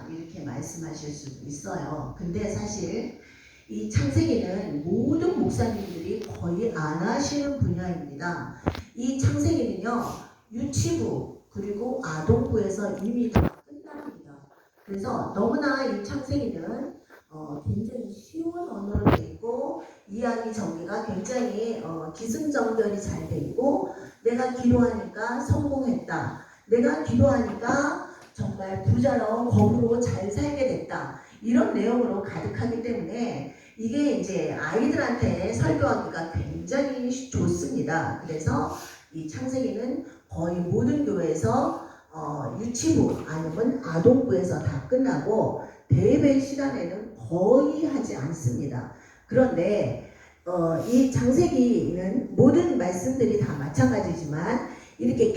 이렇게 말씀하실 수도 있어요. 근데 사실 이 창세기는 모든 목사님들이 거의 안 하시는 분야입니다. 이 창세기는요, 유치부 그리고 아동부에서 이미 다 끝납니다. 그래서 너무나 이 창세기는 굉장히 쉬운 언어로 되어 있고 이야기 전개가 굉장히 기승전결이 잘 되어 있고, 내가 기도하니까 성공했다, 내가 기도하니까 정말 부자로 법으로 잘 살게 됐다, 이런 내용으로 가득하기 때문에 이게 이제 아이들한테 설교하기가 굉장히 좋습니다. 그래서 이 창세기는 거의 모든 교회에서 유치부 아니면 아동부에서 다 끝나고 대예배 시간에는 거의 하지 않습니다. 그런데 이 창세기는 모든 말씀들이 다 마찬가지지만 이렇게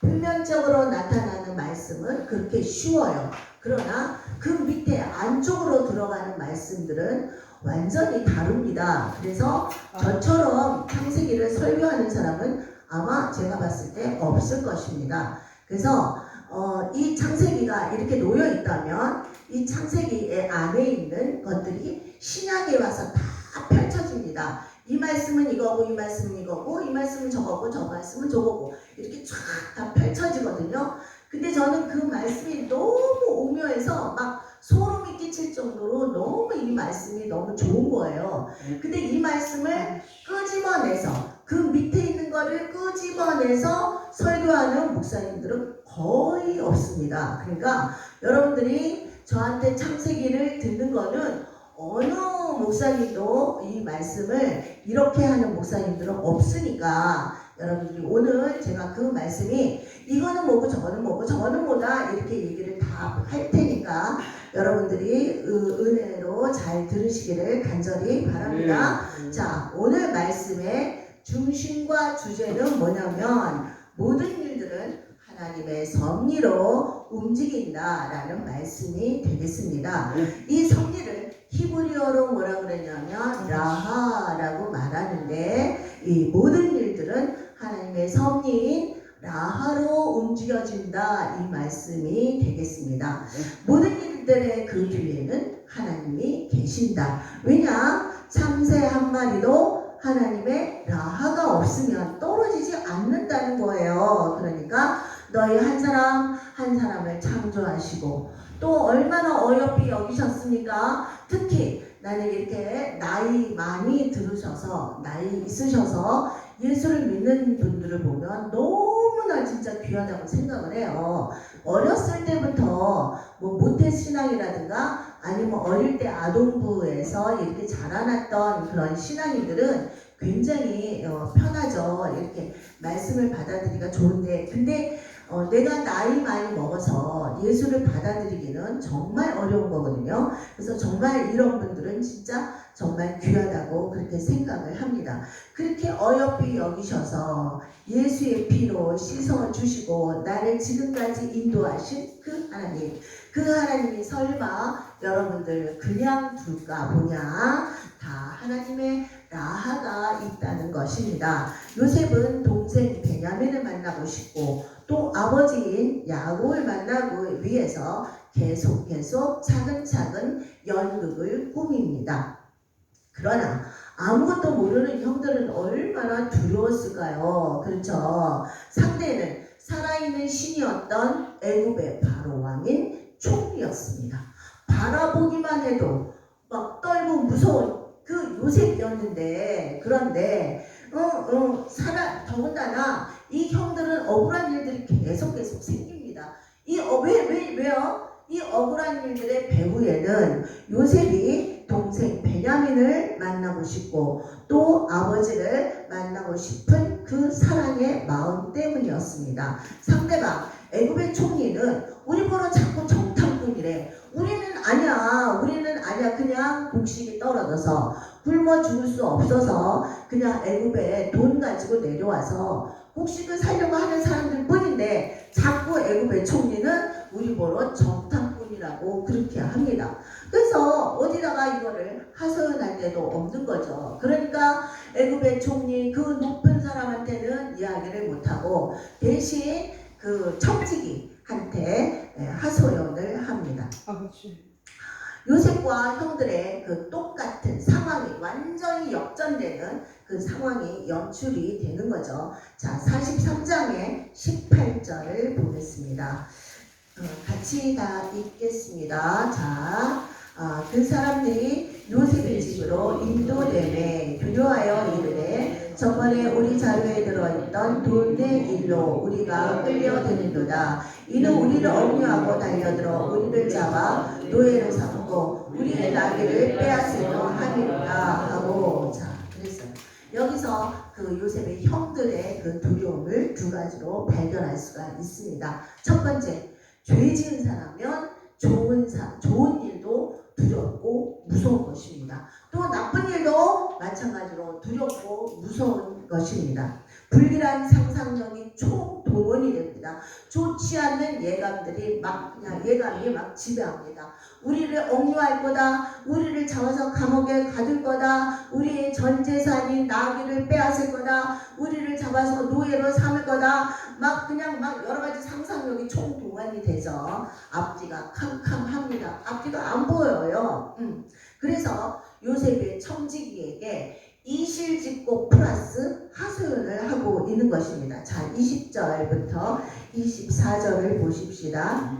표면적으로 나타나는 말씀은 그렇게 쉬워요. 그러나 그 밑에 안쪽으로 들어가는 말씀들은 완전히 다릅니다. 그래서 저처럼 창세기를 설교하는 사람은 아마 제가 봤을 때 없을 것입니다. 그래서 이 창세기가 이렇게 놓여 있다면 이 창세기 안에 있는 것들이 신약에 와서 다 펼쳐집니다. 이 말씀은 이거고, 이 말씀은 이거고, 이 말씀은 저거고, 저 말씀은 저거고, 이렇게 쫙 다 펼쳐지거든요. 근데 저는 그 말씀이 너무 오묘해서 막 소름이 끼칠 정도로 너무 이 말씀이 너무 좋은 거예요. 근데 이 말씀을 끄집어내서 그 밑에 있는 거를 끄집어내서 설교하는 목사님들은 거의 없습니다. 그러니까 여러분들이 저한테 창세기를 듣는 거는 어느 목사님도 이 말씀을 이렇게 하는 목사님들은 없으니까, 여러분들이 오늘 제가 그 말씀이 이거는 뭐고 저거는 뭐고 저거는 뭐다 이렇게 얘기를 다 할 테니까 여러분들이 은혜로 잘 들으시기를 간절히 바랍니다. 자, 오늘 말씀의 중심과 주제는 뭐냐면 모든 일들은 하나님의 섭리로 움직인다라는 말씀이 되겠습니다. 이 섭리를 히브리어로 뭐라 그러냐면 라하라고 말하는데, 이 모든 일들은 하나님의 섭리인 라하로 움직여진다, 이 말씀이 되겠습니다. 모든 일들의 그 뒤에는 하나님이 계신다. 왜냐? 참새 한 마리도 하나님의 라하가 없으면 떨어지지 않는다는 거예요. 그러니까 너희 한 사람 한 사람을 창조하시고 또 얼마나 어여삐 여기셨습니까? 특히 나는 이렇게 나이 많이 들으셔서 나이 있으셔서 예수를 믿는 분들을 보면 너무나 진짜 귀하다고 생각을 해요. 어렸을 때부터 뭐 모태신앙이라든가 아니면 어릴 때 아동부에서 이렇게 자라났던 그런 신앙인들은 굉장히 편하죠. 이렇게 말씀을 받아들이기가 좋은데, 근데 내가 나이 많이 먹어서 예수를 받아들이기는 정말 어려운 거거든요. 그래서 정말 이런 분들은 진짜 정말 귀하다고 그렇게 생각을 합니다. 그렇게 어여삐 여기셔서 예수의 피로 씻어주시고 나를 지금까지 인도하신 그 하나님, 그 하나님이 설마 여러분들 그냥 둘까 보냐? 다 하나님의 라하가 있다는 것입니다. 요셉은 동생 베냐민을 만나고 싶고 또 아버지인 야곱을 만나기 위해서 계속 차근차근 연극을 꾸밉니다. 그러나 아무것도 모르는 형들은 얼마나 두려웠을까요? 그렇죠. 상대는 살아있는 신이었던 애굽의 바로 왕인 총리였습니다. 바라보기만 해도 막 떨고 무서운 그 요셉이었는데, 그런데 더군다나 이 형들은 억울한 일들이 계속 생깁니다. 왜요? 이 억울한 일들의 배후에는 요셉이 동생 베냐민을 만나고 싶고 또 아버지를 만나고 싶은 그 사랑의 마음 때문이었습니다. 상대방 애굽의 총리는 우리 보러 자꾸 정탐꾼이래. 우리는 아니야. 그냥 곡식이 떨어져서 굶어 죽을 수 없어서 그냥 애굽에 돈 가지고 내려와서 곡식을 살려고 하는 사람들 뿐인데, 자꾸 애굽의 총리는 우리 보러 정탐꾼이라고 그렇게 합니다. 그래서 어디다가 이거를 하소연할 데도 없는 거죠. 그러니까 애굽의 총리 그 높은 사람한테는 이야기를 못하고 대신 그 청지기한테 하소연 요셉과 형들의 그 똑같은 상황이 완전히 역전되는 그 상황이 연출이 되는 거죠. 자, 43장의 18절을 보겠습니다. 같이 다 읽겠습니다. 자, 그 사람들이 요셉의 집으로 인도되매 두려워하여 이르되 저번에 우리 자루에 들어있던 돈의 일로 우리가 끌려드는도다. 이는 우리를 억류하고 달려들어 우리를 잡아 노예로 삼고 우리의 나귀를 빼앗으려 하리로다 하고. 자, 그래서 여기서 그 요셉의 형들의 그 두려움을 두 가지로 발견할 수가 있습니다. 첫 번째, 죄 지은 사람은 좋은 일도 두렵고 무서운 것입니다. 또 나쁜 일도 마찬가지로 두렵고 무서운 것입니다. 불길한 상상력이 총동원이 됩니다. 좋지 않는 예감이 막 지배합니다. 우리를 억류할 거다. 우리를 잡아서 감옥에 가둘 거다. 우리의 전 재산인 나귀를 빼앗을 거다. 우리를 잡아서 노예로 삼을 거다. 막 여러 가지 상상력이 총동원이 돼서 앞뒤가 캄캄합니다. 앞뒤가 안 보여요. 그래서 요셉의 청지기에게 이실직고 플러스 하소연을 하고 있는 것입니다. 자, 20절부터 24절을 보십시다.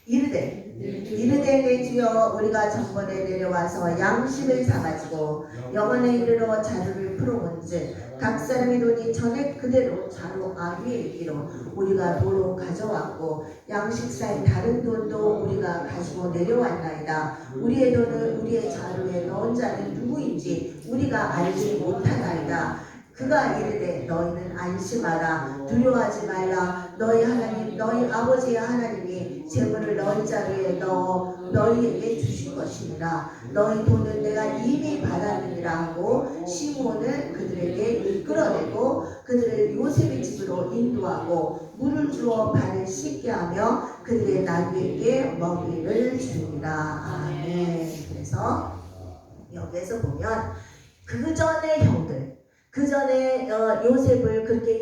이르되 내 주여 우리가 전번에 내려와서 양식을 사가지고 영원에 이르러 자루를 풀어본즉 각 사람의 돈이 전에 그대로 자루 위에 있기로 우리가 도로 가져왔고 양식 사이 다른 돈도 우리가 가지고 내려왔나이다. 우리의 돈을 우리의 자루에 넣은 자는 누구인지 우리가 알지 못하나이다. 그가 이르되 너희는 안심하라. 두려워하지 말라. 너희 하나님 너희 아버지의 하나님이 재물을 너희 자루에 넣어 너희에게 주실 것이니라. 너희 돈은 내가 이미 받았느니라 하고 시몬을 그들에게 이끌어내고 그들을 요셉의 집으로 인도하고 물을 주어 발을 씻게 하며 그들의 나귀에게 먹이를 주니라. 아멘. 그래서 여기에서 보면 그 전의 형들, 그 전에 요셉을 그렇게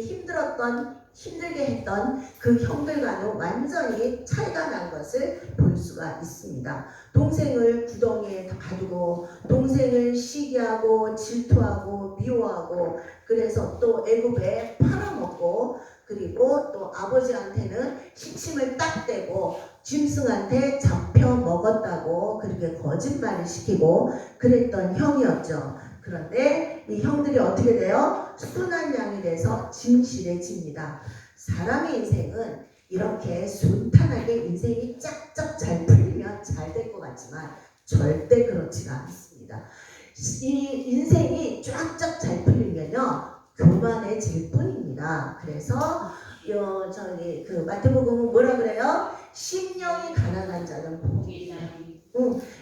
힘들게 했던 그 형들과는 완전히 차이가 난 것을 볼 수가 있습니다. 동생을 구덩이에 가두고 동생을 시기하고 질투하고 미워하고 그래서 또 애굽에 팔아먹고 그리고 또 아버지한테는 시침을 딱 대고 짐승한테 잡혀 먹었다고 그렇게 거짓말을 시키고 그랬던 형이었죠. 그런데 이 형들이 어떻게 돼요? 순한 양이 돼서 진실해집니다. 사람의 인생은 이렇게 순탄하게 인생이 쫙쫙 잘 풀리면 잘 될 것 같지만 절대 그렇지가 않습니다. 이 인생이 쫙쫙 잘 풀리면요 교만해질 뿐입니다. 그래서 그 마태복음은 뭐라 그래요? 심령이 가난한 자는 복이 있다.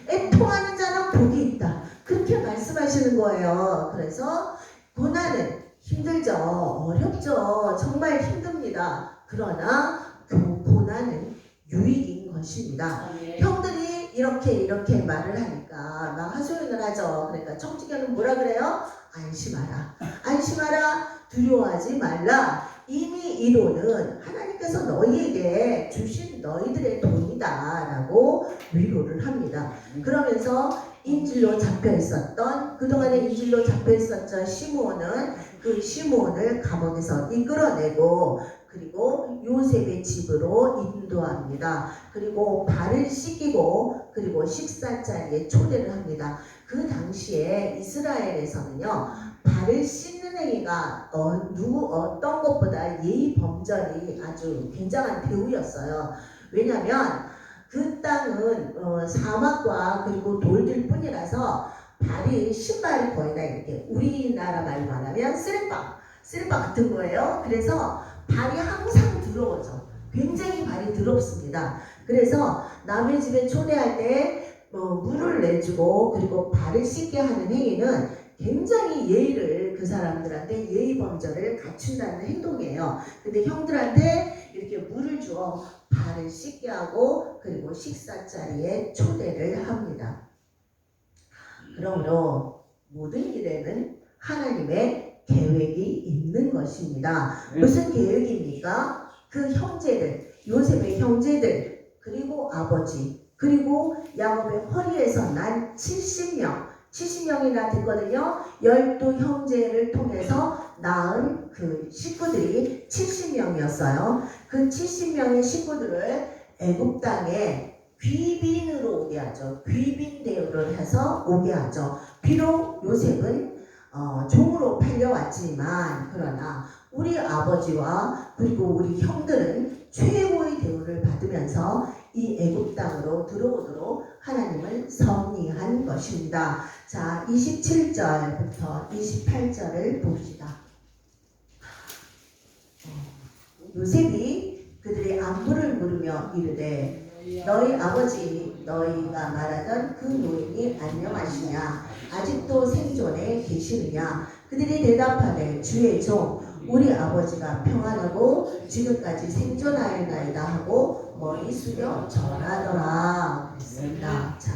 애통하는 자는 복이 있다. 그렇게 말씀하시는 거예요. 그래서 고난은 힘들죠. 어렵죠. 정말 힘듭니다. 그러나 그 고난은 유익인 것입니다. 형들이 이렇게 말을 하니까 막 하소연을 하죠. 그러니까 청지기는 뭐라 그래요? 안심하라. 안심하라. 두려워하지 말라. 이미 이 돈은 하나님께서 너희에게 주신 너희들의 돈이다 라고 위로를 합니다. 그러면서 인질로 잡혀 있었던 그동안에 인질로 잡혀 있었던 시므온은 그 시므온을 감옥에서 이끌어내고 그리고 요셉의 집으로 인도합니다. 그리고 발을 씻기고 그리고 식사 자리에 초대를 합니다. 그 당시에 이스라엘에서는요 발을 씻는 행위가 어떤 것보다 예의 범절이 아주 굉장한 대우였어요. 왜냐하면 그 땅은 사막과 그리고 돌들 뿐이라서 신발이 거의 다 이렇게 우리나라 말로 말하면 쓰레빠 같은 거예요. 그래서 발이 항상 더러워져. 굉장히 발이 더럽습니다. 그래서 남의 집에 초대할 때 물을 내주고 그리고 발을 씻게 하는 행위는 굉장히 예의를 그 사람들한테 예의 범절을 갖춘다는 행동이에요. 근데 형들한테 이렇게 물을 주어 발을 씻게 하고 그리고 식사 자리에 초대를 합니다. 그러므로 모든 일에는 하나님의 계획이 있는 것입니다. 무슨 계획입니까? 그 형제들, 요셉의 형제들 그리고 아버지, 그리고 야곱의 허리에서 난 70명이나 됐거든요. 12형제를 통해서 낳은 그 식구들이 70명이었어요. 그 70명의 식구들을 애굽 땅에 귀빈으로 오게 하죠. 귀빈 대우를 해서 오게 하죠. 비록 요셉은 종으로 팔려왔지만 그러나 우리 아버지와 그리고 우리 형들은 최고의 대우를 받으면서 이 애굽 땅으로 들어오도록 하나님을 섭리한 것입니다. 자, 27절부터 28절을 봅시다. 요셉이 그들의 안부를 물으며 이르되 너희 아버지 너희가 말하던 그 노인이 안녕하시냐 아직도 생존에 계시느냐. 그들이 대답하되 주의 종 우리 아버지가 평안하고 지금까지 생존하였나이다 하고 머리 숙여 절하더라 그랬습니다. 자,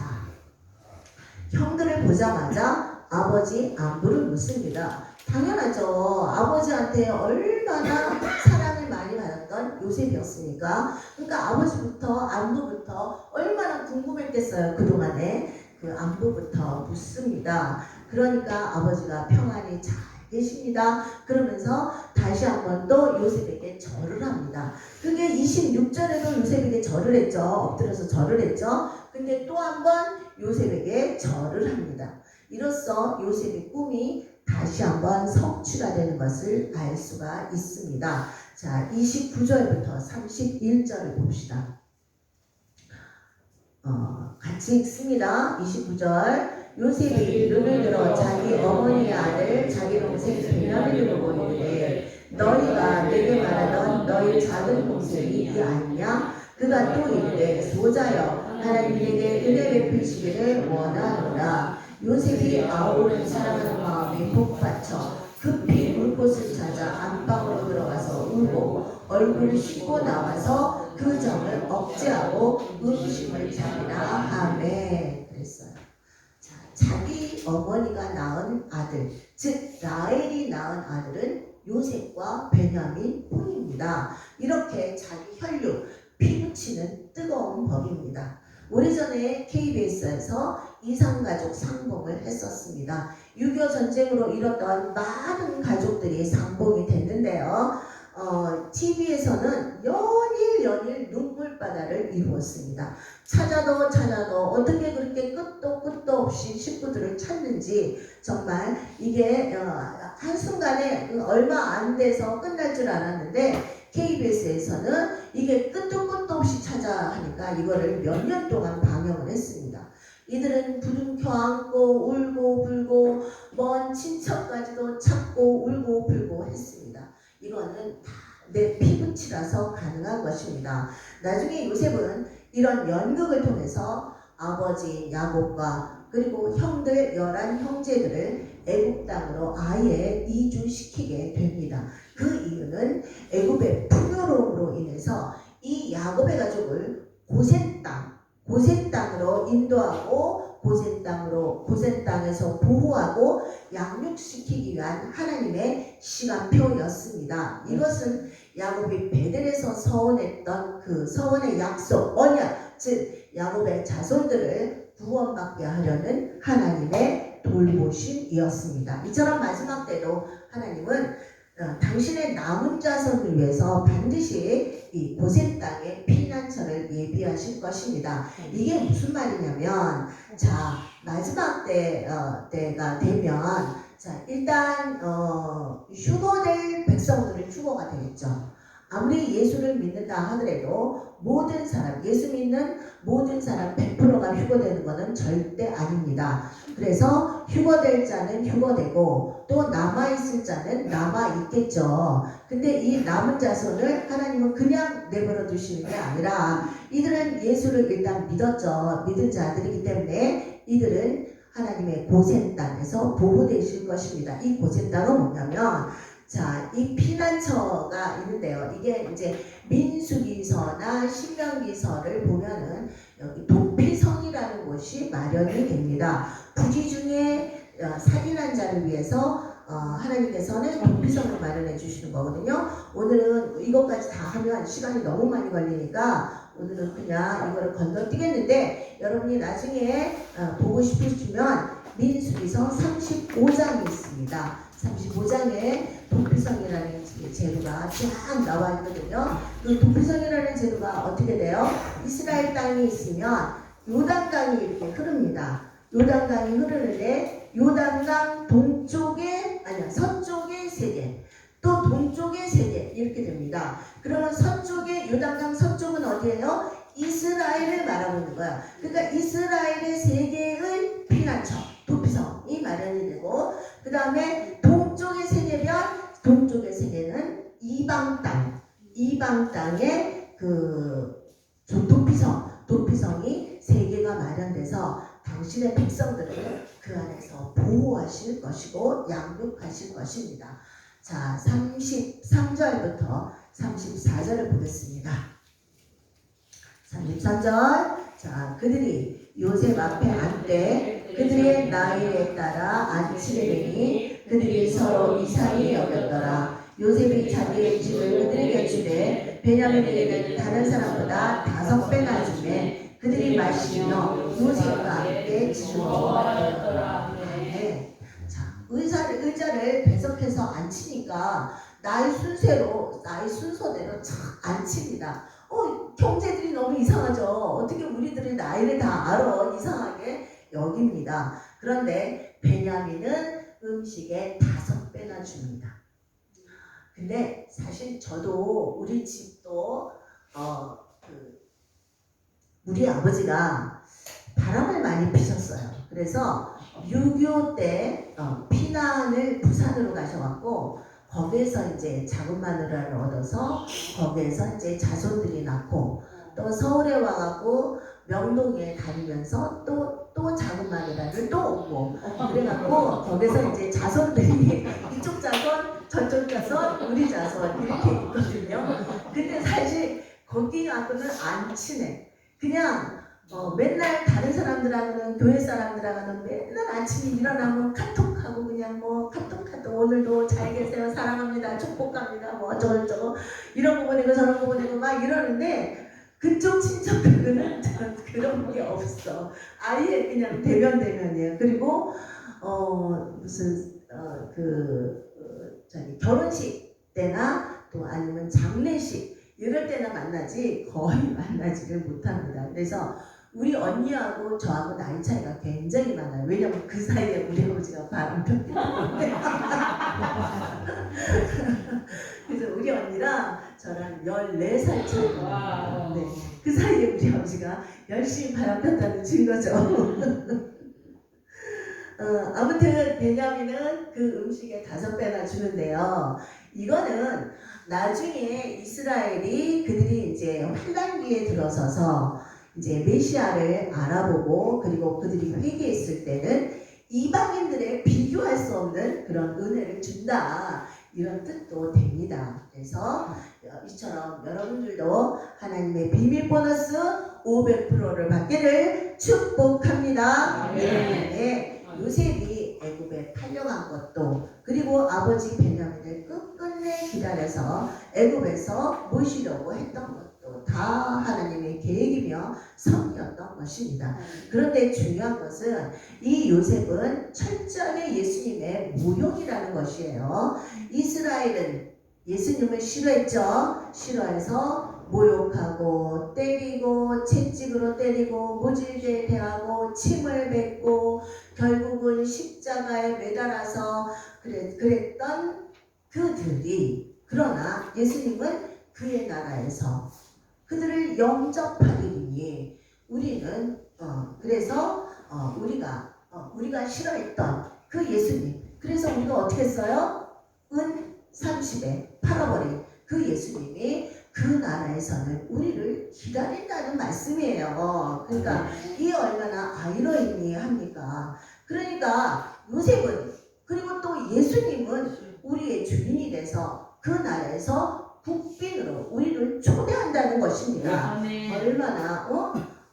형들을 보자마자 아버지 안부를 묻습니다. 당연하죠. 아버지한테 얼마나 사랑을 많이 받았던 요셉이었으니까. 그러니까 아버지부터 안부부터 얼마나 궁금했겠어요. 그동안에 그 안부부터 묻습니다. 그러니까 아버지가 평안히 잘 계십니다. 그러면서 다시 한 번 또 요셉에게 절을 합니다. 그게 26절에도 요셉에게 절을 했죠. 엎드려서 절을 했죠. 근데 또 한 번 요셉에게 절을 합니다. 이로써 요셉의 꿈이 다시 한번 성취가 되는 것을 알 수가 있습니다. 자, 29절부터 31절을 봅시다. 같이 읽습니다. 29절 요셉이 눈을 들어 자기 어머니의 아들 자기 동생 베냐민을 보고 이르되 너희가 내게 말하던 너희 작은 동생이 이 아니냐? 그가 또 이르되 소자여 하나님 내게 은혜 베푸시기를 원하노라. 요셉이 아우를 사랑하는 마음이 복받쳐 급히 울 곳을 찾아 안방으로 들어가서 울고 얼굴을 씻고 나와서 그 점을 억제하고 음식을 차리라. 아멘. 그랬어요. 자, 자기 어머니가 낳은 아들, 즉 라헬이 낳은 아들은 요셉과 베냐민 뿐입니다. 이렇게 자기 혈육, 피붙이는 뜨거운 법입니다. 오래전에 KBS에서 이산가족 상봉을 했었습니다. 6.25 전쟁으로 잃었던 많은 가족들이 상봉이 됐는데요. TV에서는 연일 눈물바다를 이루었습니다. 찾아도 어떻게 그렇게 끝도 없이 식구들을 찾는지 정말 이게 한순간에 얼마 안 돼서 끝날 줄 알았는데 KBS에서는 이게 끝도 없이 찾아 하니까 이거를 몇 년 동안 방영을 했습니다. 이들은 부둥켜 안고 울고 불고 먼 친척까지도 찾고 울고 불고 했습니다. 이거는 다 내 피붙이라서 가능한 것입니다. 나중에 요셉은 이런 연극을 통해서 아버지 야곱과 그리고 형들 11형제들을 애굽 땅으로 아예 이주시키게 됩니다. 그 이유는 애굽의 풍요로움으로 인해서 이 야곱의 가족을 고센 땅으로 인도하고 고센 땅에서 보호하고 양육시키기 위한 하나님의 시간표였습니다. 이것은 야곱이 베델에서 서원했던 그 서원의 약속, 언약, 즉 야곱의 자손들을 구원받게 하려는 하나님의 돌보심이었습니다. 이처럼 마지막 때도 하나님은 당신의 남은 자손을 위해서 반드시 이 고센 땅에 피난처를 예비하실 것입니다. 이게 무슨 말이냐면, 자, 마지막 때가 되면, 자, 일단 휴거될 백성들은 휴거가 되겠죠. 아무리 예수를 믿는다 하더라도 모든 사람, 예수 믿는 모든 사람 100%가 휴거되는 것은 절대 아닙니다. 그래서 휴거될 자는 휴거되고 또 남아있을 자는 남아있겠죠. 근데 이 남은 자손을 하나님은 그냥 내버려 두시는 게 아니라 이들은 예수를 일단 믿었죠. 믿은 자들이기 때문에 이들은 하나님의 고센 땅에서 보호되실 것입니다. 이 고센 땅은 뭐냐면, 자, 이 피난처가 있는데요. 이게 이제 민수기서나 신명기서를 보면은 여기 도피성이라는 곳이 마련이 됩니다. 부지 중에 살인한 자를 위해서 하나님께서는 도피성을 마련해 주시는 거거든요. 오늘은 이것까지 다 하면 시간이 너무 많이 걸리니까 오늘은 그냥 이거를 건너뛰겠는데, 여러분이 나중에 보고 싶으시면 민수기서 35장이 있습니다. 35장에 도피성이라는 제도가 쫙 나와 있거든요. 그 도피성이라는 제도가 어떻게 돼요? 이스라엘 땅이 있으면 요단강이 이렇게 흐릅니다. 요단강이 흐르는데 요단강 서쪽에 3개, 또 동쪽에 3개 이렇게 됩니다. 그러면 서쪽에, 요단강 서쪽은 어디예요? 이스라엘을 말하고 있는 거야. 그러니까 이스라엘의 3개의 피난처, 도피성이 마련이 되고, 그 다음에 동쪽의 3개면 동쪽의 3개는 이방 땅의 도피성이 3개가 마련돼서 당신의 백성들을 그 안에서 보호하실 것이고 양육하실 것입니다. 자, 33절부터 34절을 보겠습니다. 33절. 자, 그들이 요셉 앞에 앉되 그들의 나이에 따라 앉히게 되니 그들이 서로 이상히 여겼더라. 요셉이 자기의 집을 그들에게 주되 베냐민에게는 다른 사람보다 5배나 주매 그들이 마시며 요셉과 함께 즐거워하였더라. 네. 자, 의자를 배석해서 앉히니까 나이 순서대로 착 앉힙니다. 형제들이 너무 이상하죠. 어떻게 우리들의 나이를 다 알아? 이상하게 여깁니다. 그런데 베냐민은 음식에 5배나 줍니다. 근데 사실 저도 우리 집도 우리 아버지가 바람을 많이 피셨어요. 그래서 6.25 때 피난을 부산으로 가셔갖고 거기에서 이제 작은 마누라를 얻어서 거기에서 이제 자손들이 낳고, 또 서울에 와갖고 명동에 다니면서 또 작은 마누라를 또 얻고, 그래갖고 거기서 이제 자손들이 이쪽 자손 저쪽 자손 우리 자손 이렇게 있거든요. 근데 사실 거기 갖고는 안 친해. 그냥 맨날 다른 사람들하고는, 교회 사람들하고는 맨날 아침에 일어나면 카톡하고 그냥 카톡 오늘도 잘 계세요, 사랑합니다, 축복합니다, 어쩌고저쩌고 이런 거 보내고 저런 거 보내고 막 이러는데, 그쪽 친척들은 그런 게 없어. 아예 그냥 대면이에요. 그리고 무슨 결혼식 때나 또 아니면 장례식 이럴 때나 만나지 거의 만나지를 못합니다. 그래서 우리 언니하고 저하고 나이 차이가 굉장히 많아요. 왜냐면 그 사이에 우리 아버지가 바람 폈기 때문에. 그래서 우리 언니랑 저랑 14살 차이가. 네. 그 사이에 우리 아버지가 열심히 바람 폈다는 증거죠. 아무튼 베냐민은 그 음식에 5배나 주는데요. 이거는 나중에 이스라엘이 그들이 이제 환란기에 들어서서 이제 메시아를 알아보고, 그리고 그들이 회개했을 때는 이방인들의 비교할 수 없는 그런 은혜를 준다, 이런 뜻도 됩니다. 그래서 이처럼 여러분들도 하나님의 비밀 보너스 500%를 받기를 축복합니다. 네. 요셉이 애굽에 팔려간 것도, 그리고 아버지 베냐민을 끝끝내 기다려서 애굽에서 모시려고 했던 것도 다 하나님의 계획이며 섭리였던 것입니다. 그런데 중요한 것은 이 요셉은 철저하게 예수님의 모형이라는 것이에요. 이스라엘은 예수님을 싫어했죠. 싫어해서 모욕하고 때리고 채찍으로 때리고 무질게 대하고 침을 뱉고 결국은 십자가에 매달아서 그랬던 그들이, 그러나 예수님은 그의 나라에서 그들을 영접하리니 우리는 그래서 우리가 싫어했던 그 예수님, 그래서 우리가 어떻게 했어요? 은 30에 팔아버린 그 예수님이 그 나라에서는 우리를 기다린다는 말씀이에요. 그러니까 이 얼마나 아이러니 합니까? 그러니까 요셉은, 그리고 또 예수님은 우리의 주인이 돼서 그 나라에서 국빈으로 우리를 초대한다는 것입니다.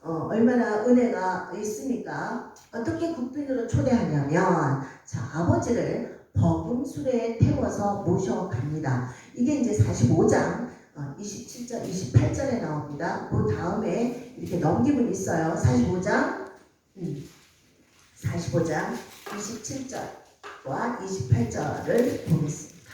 얼마나 은혜가 있습니까? 어떻게 국빈으로 초대하냐면, 자, 아버지를 버금수레에 태워서 모셔갑니다. 이게 이제 45장 27절, 28절에 나옵니다. 그 다음에 이렇게 넘기면 있어요. 45장 27절과 28절을 보겠습니다.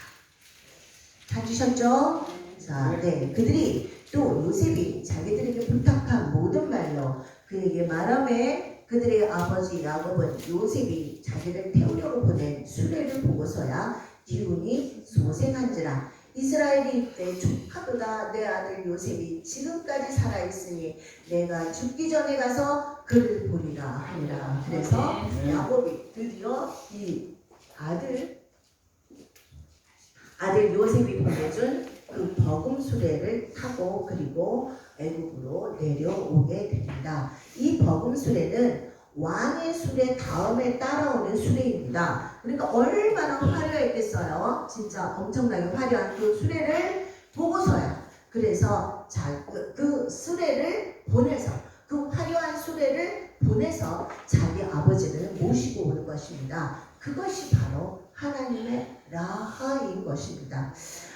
찾으셨죠? 자, 네. 그들이 또 요셉이 자기들에게 부탁한 모든 말로 그에게 말하매 그들의 아버지 야곱은 요셉이 자기를 태우려고 보낸 수레를 보고서야 기운이 소생한지라. 이스라엘이 이때 조카보다 내 아들 요셉이 지금까지 살아있으니 내가 죽기 전에 가서 그를 보리라 하니라. 그래서 야곱이 드디어 이 아들 요셉이 보내준 그 버금 수레를 타고 그리고 애굽으로 내려오게 됩니다. 이 버금 수레는 왕의 수레 다음에 따라오는 수레입니다. 그러니까 얼마나 화려했겠어요. 진짜 엄청나게 화려한 그 수레를 보고서야. 그래서 그 수레를 보내서 그 화려한 수레를 보내서 자기 아버지를 모시고 오는 것입니다. 그것이 바로 하나님의 라하인 것입니다.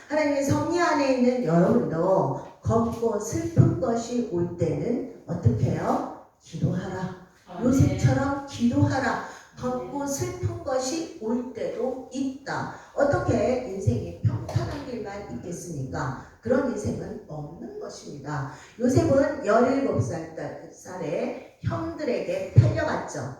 하나님의 섭리 안에 있는 여러분도 검고 슬픈 것이 올 때는 어떻게 해요? 기도하라. 요셉처럼 기도하라. 검고 슬픈 것이 올 때도 있다. 어떻게 인생이 평탄한 길만 있겠습니까? 그런 인생은 없는 것입니다. 요셉은 17살에 형들에게 팔려갔죠.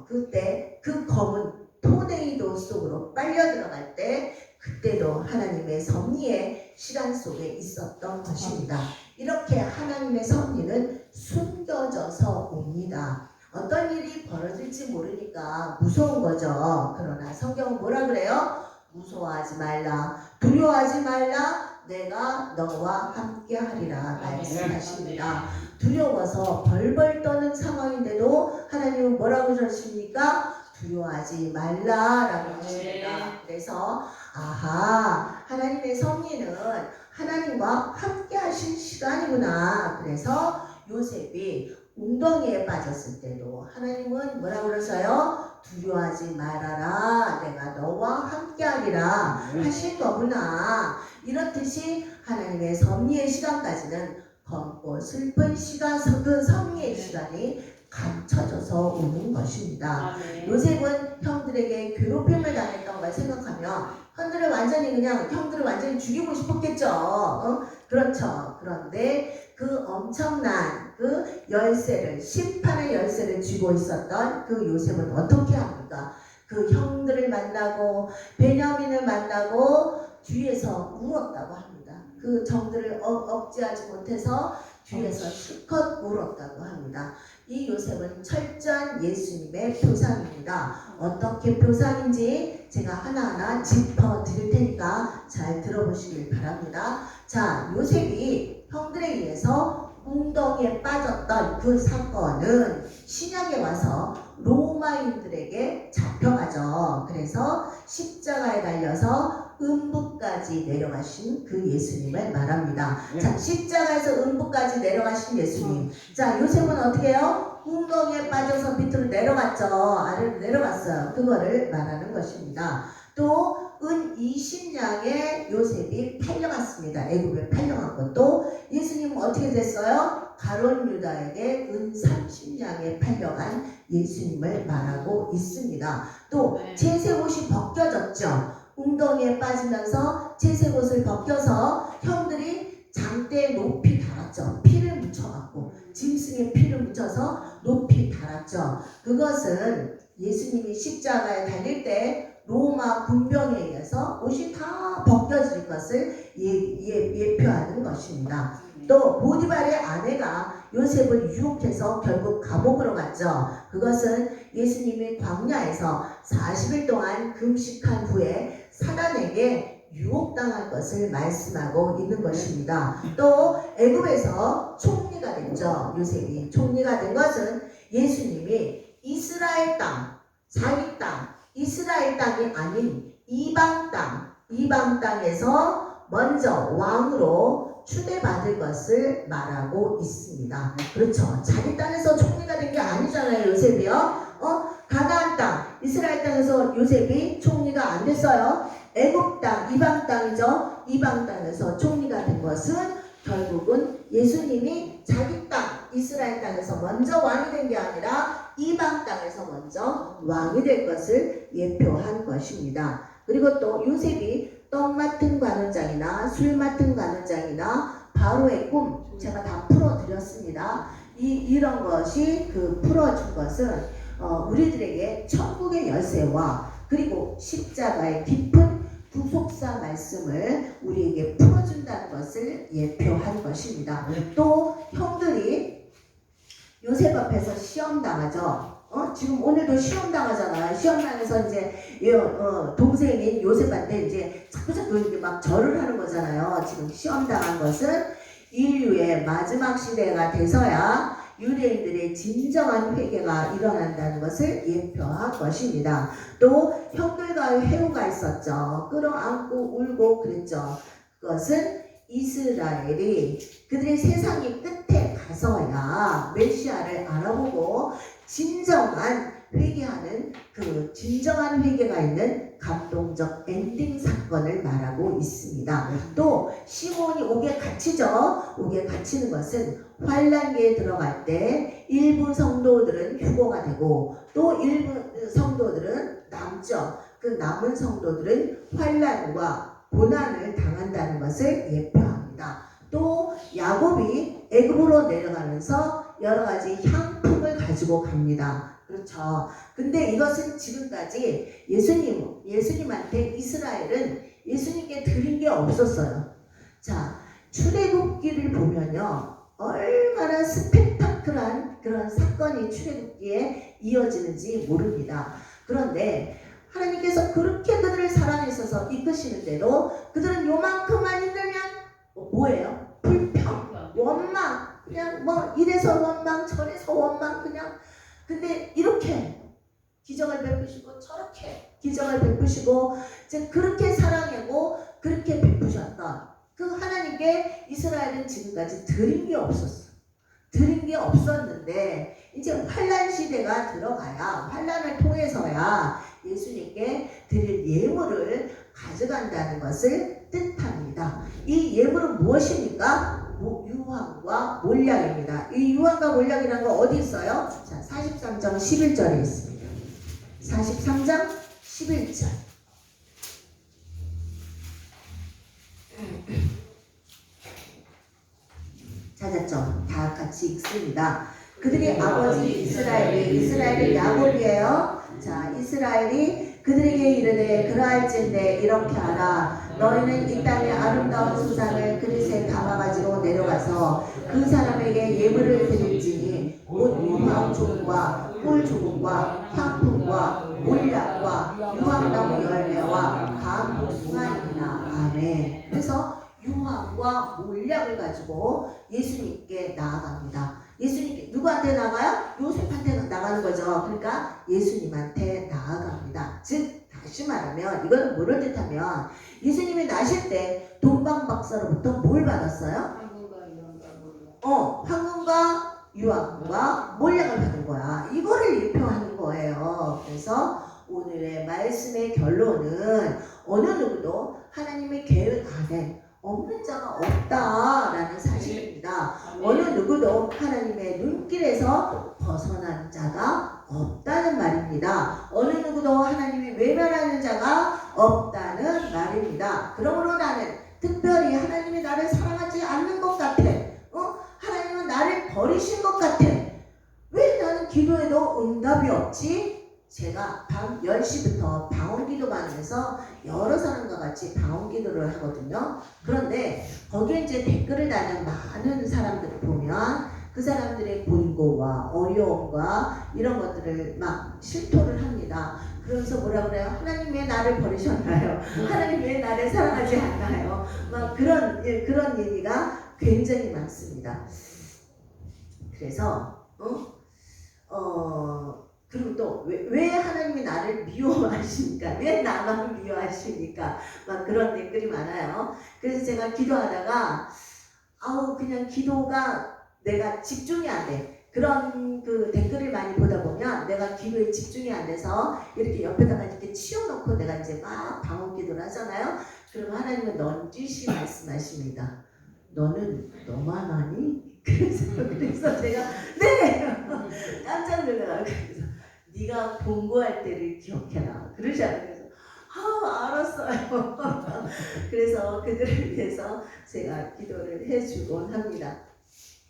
그때 그 검은 토네이도 속으로 빨려 들어갈 때 그때도 하나님의 섭리의 시간 속에 있었던 것입니다. 이렇게 하나님의 섭리는 숨겨져서 옵니다. 어떤 일이 벌어질지 모르니까 무서운 거죠. 그러나 성경은 뭐라 그래요? 무서워하지 말라, 두려워하지 말라, 내가 너와 함께 하리라 말씀하십니다. 두려워서 벌벌 떠는 상황인데도 하나님은 뭐라고 하십니까? 두려워하지 말라라고 하십니다. 그래서 하나님의 섭리는 하나님과 함께 하신 시간이구나. 그래서 요셉이 웅덩이에 빠졌을 때도 하나님은 뭐라고 그러셔요? 두려워하지 말아라, 내가 너와 함께 하리라 하신 거구나. 이렇듯이 하나님의 섭리의 시간까지는 검고 슬픈 시간, 그 섭리의 시간이 감춰져서 오는 것입니다. 요셉은 형들에게 괴롭힘을 당했던 걸 생각하면 형들을 완전히 죽이고 싶었겠죠. 그렇죠. 그런데 그 엄청난 그 열쇠를, 심판의 열쇠를 쥐고 있었던 그 요셉은 어떻게 합니까? 그 형들을 만나고 베냐민을 만나고 뒤에서 울었다고 합니다. 그 정들을 억제하지 못해서 뒤에서 실컷 울었다고 합니다. 이 요셉은 철저한 예수님의 표상입니다. 어떻게 표상인지 제가 하나하나 짚어 드릴 테니까 잘 들어보시길 바랍니다. 자, 요셉이 형들에 의해서 웅덩이에 빠졌던 그 사건은 신약에 와서 로마인들에게 잡혀가죠. 그래서 십자가에 달려서 음부까지 내려가신 그 예수님을 말합니다. 자, 십자가에서 음부까지 내려가신 예수님. 자, 요셉은 어떻게 해요? 웅덩이에 빠져서 밑으로 내려갔죠. 아래로 내려갔어요. 그거를 말하는 것입니다. 또 은 20냥에 요셉이 팔려갔습니다. 애굽에 팔려갔고, 또 예수님은 어떻게 됐어요? 가룟 유다에게 은 30냥에 팔려간 예수님을 말하고 있습니다. 또 채색옷이 벗겨졌죠. 웅덩이에 빠지면서 채색옷을 벗겨서 형들이 장대에 높이 달았죠. 피를 묻혀갖고 짐승의 피를 묻혀서 높이 달았죠. 그것은 예수님이 십자가에 달릴 때 로마 군병에 의해서 옷이 다 벗겨질 것을 예표하는 것입니다. 또 보디발의 아내가 요셉을 유혹해서 결국 감옥으로 갔죠. 그것은 예수님이 광야에서 40일 동안 금식한 후에 사단에게 유혹당할 것을 말씀하고 있는 것입니다. 또 애굽에서 총리가 됐죠. 요셉이 총리가 된 것은 예수님이 이스라엘 땅, 자기 땅, 이스라엘 땅이 아닌 이방 땅에서 먼저 왕으로 추대받을 것을 말하고 있습니다. 그렇죠. 자기 땅에서 총리가 된 게 아니잖아요. 요셉이요. 가나안 땅, 이스라엘 땅에서 요셉이 총리가 안 됐어요. 애굽 땅, 이방 땅이죠. 이방 땅에서 총리가 된 것은 결국은 예수님이 자기 땅, 이스라엘 땅에서 먼저 왕이 된 게 아니라 이방 땅에서 먼저 왕이 될 것을 예표한 것입니다. 그리고 또 요셉이 떡 맡은 관원장이나 술 맡은 관원장이나 바로의 꿈 제가 다 풀어드렸습니다. 이런 것이 풀어준 것은 우리들에게 천국의 열쇠와 그리고 십자가의 깊은 구속사 말씀을 우리에게 풀어준다는 것을 예표한 것입니다. 또 형들이 요셉 앞에서 시험 당하죠. 지금 오늘도 시험 당하잖아요. 시험 당해서 이제 동생인 요셉한테 이제 자꾸 이제 막 절을 하는 거잖아요. 지금 시험 당한 것은 인류의 마지막 시대가 돼서야 유대인들의 진정한 회개가 일어난다는 것을 예표한 것입니다. 또 형들과의 회유가 있었죠. 끌어안고 울고 그랬죠. 그것은 이스라엘이 그들의 세상이 끝에 가서야 메시아를 알아보고 진정한 회개하는 진정한 회개가 있는 감동적 엔딩 사건을 말하고 있습니다. 또 시몬이 옥에 갇히죠. 옥에 갇히는 것은 환란기에 들어갈 때 일부 성도들은 휴거가 되고 또 일부 성도들은 남죠. 그 남은 성도들은 환란과 고난을 당한다는 것을 예표합니다. 또 야곱이 애굽으로 내려가면서 여러 가지 향품을 가지고 갑니다. 그렇죠. 근데 이것은 지금까지 예수님한테 이스라엘은 예수님께 드린 게 없었어요. 자, 출애굽기를 보면요. 얼마나 스펙타클한 그런 사건이 출애굽기에 이어지는지 모릅니다. 그런데 하나님께서 그렇게 그들을 사랑하셔서 이끄시는데도 그들은 요만큼만 힘들면 뭐예요? 불평, 원망, 그냥 이래서 원망, 저래서 원망 그냥. 근데 이렇게 기적을 베푸시고 저렇게 기적을 베푸시고 이제 그렇게 사랑하고 그렇게 베푸셨던 그 하나님께 이스라엘은 지금까지 드린 게 없었어. 드린 게 없었는데 이제 환란 시대가 들어가야 환란을 통해서야 예수님께 드릴 예물을 가져간다는 것을 뜻합니다. 이 예물은 무엇입니까? 유황과 몰약입니다. 이 유황과 몰약이라는 거 어디 있어요? 자, 43장 11절에 있습니다. 43장 11절. 찾았죠? 다 같이 읽습니다. 그들의 아버지 이스라엘이 야곱이에요. 자, 이스라엘이 그들에게 이르되 그러할진대 이렇게 하라. 너희는 이 땅의 아름다운 수산을 그릇에 담아가지고 내려가서 그 사람에게 예물을 드릴지니 곧 유황 조금과 꿀 조금과 향품과 몰약과 유황나무 열매와 감무수가이니라. 아멘. 그래서 유황과 몰약을 가지고 예수님께 나아갑니다. 예수님께 누구한테 나가요? 요셉한테 나가는 거죠. 그러니까 예수님한테 나아갑니다. 즉 다시 말하면 이거는 뭐를 뜻하면 예수님이 나실 때 동방박사로부터 뭘 받았어요? 황금과 유황과 몰약을 받은 거야. 이거를 예표하는 거예요. 그래서 오늘의 말씀의 결론은 어느 누구도 하나님의 계획 안에 없는 자가 없다라는 사실입니다. 어느 누구도 하나님의 눈길에서 벗어난 자가 없다는 말입니다. 어느 누구도 하나님이 외면하는 자가 없다는 말입니다. 그러므로 나는 특별히 하나님이 나를 사랑하지 않는 것 같아. 하나님은 나를 버리신 것 같아. 왜 나는 기도해도 응답이 없지? 제가 밤 10시부터 방언기도반에서 여러 사람과 같이 방언기도를 하거든요. 그런데 거기에 이제 댓글을 다는 많은 사람들을 보면 그 사람들의 고인고와 어려움과 이런 것들을 막 실토를 합니다. 그러면서 뭐라 그래요? 하나님 왜 나를 버리셨나요? 하나님 왜 나를 사랑하지 않나요? 막 그런 얘기가 굉장히 많습니다. 그래서 그리고 또 왜 하나님이 나를 미워하십니까? 왜 나만 미워하십니까? 막 그런 댓글이 많아요. 그래서 제가 기도하다가 그냥 기도가 내가 집중이 안 돼. 그런 그 댓글을 많이 보다 보면 내가 기도에 집중이 안 돼서 이렇게 옆에다가 이렇게 치워놓고 내가 이제 막 방언 기도를 하잖아요. 그러면 하나님은 넌지시 말씀하십니다. 너는 너만 하니? 그래서 제가 네! 깜짝 놀라요. 그래서 네가 공부할 때를 기억해라. 그러잖아요. 그래서 알았어요. 그래서 그들을 위해서 제가 기도를 해주곤 합니다.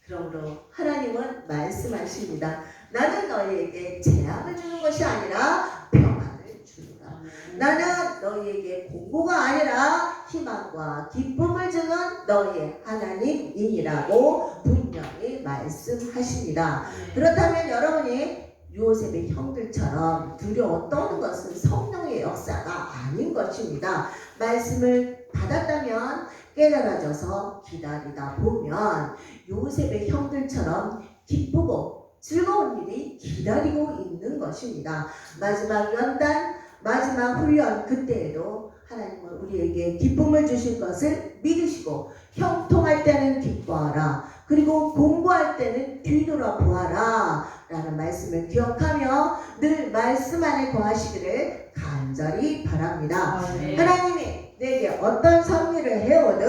그러므로 하나님은 말씀하십니다. 나는 너희에게 재앙을 주는 것이 아니라 평안을 주노라. 나는 너희에게 공고가 아니라 희망과 기쁨을 주는 너희의 하나님이니라고 분명히 말씀하십니다. 그렇다면 여러분이 요셉의 형들처럼 두려워 떠는 것은 성령의 역사가 아닌 것입니다. 말씀을 받았다면 깨달아져서 기다리다 보면 요셉의 형들처럼 기쁘고 즐거운 일이 기다리고 있는 것입니다. 마지막 연단, 마지막 훈련 그때에도 하나님은 우리에게 기쁨을 주실 것을 믿으시고 형통할 때는 기뻐하라. 그리고 공부할 때는 뒤돌아보아라 라는 말씀을 기억하며 늘 말씀 안에 거하시기를 간절히 바랍니다. 하나님이 내게 어떤 섭리를 해오든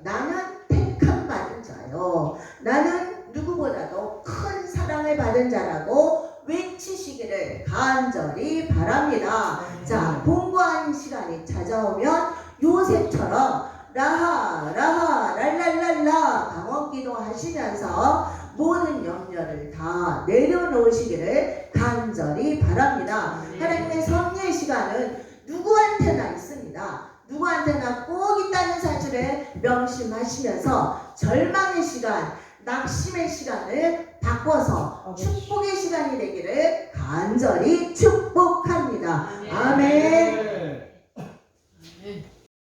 나는 택함 받은 자요, 나는 누구보다도 큰 사랑을 받은 자라고 외치시기를 간절히 바랍니다. 자, 공부하는 시간이 찾아오면 요셉처럼 라하 라하 랄랄랄라 방언기도 하시면서 모든 염려를 다 내려놓으시기를 간절히 바랍니다. 하나님의 섭리의 시간은 누구한테나 있습니다. 누구한테나 꼭 있다는 사실을 명심하시면서 절망의 시간, 낙심의 시간을 바꿔서 축복의 시간이 되기를 간절히 축복합니다. 아멘.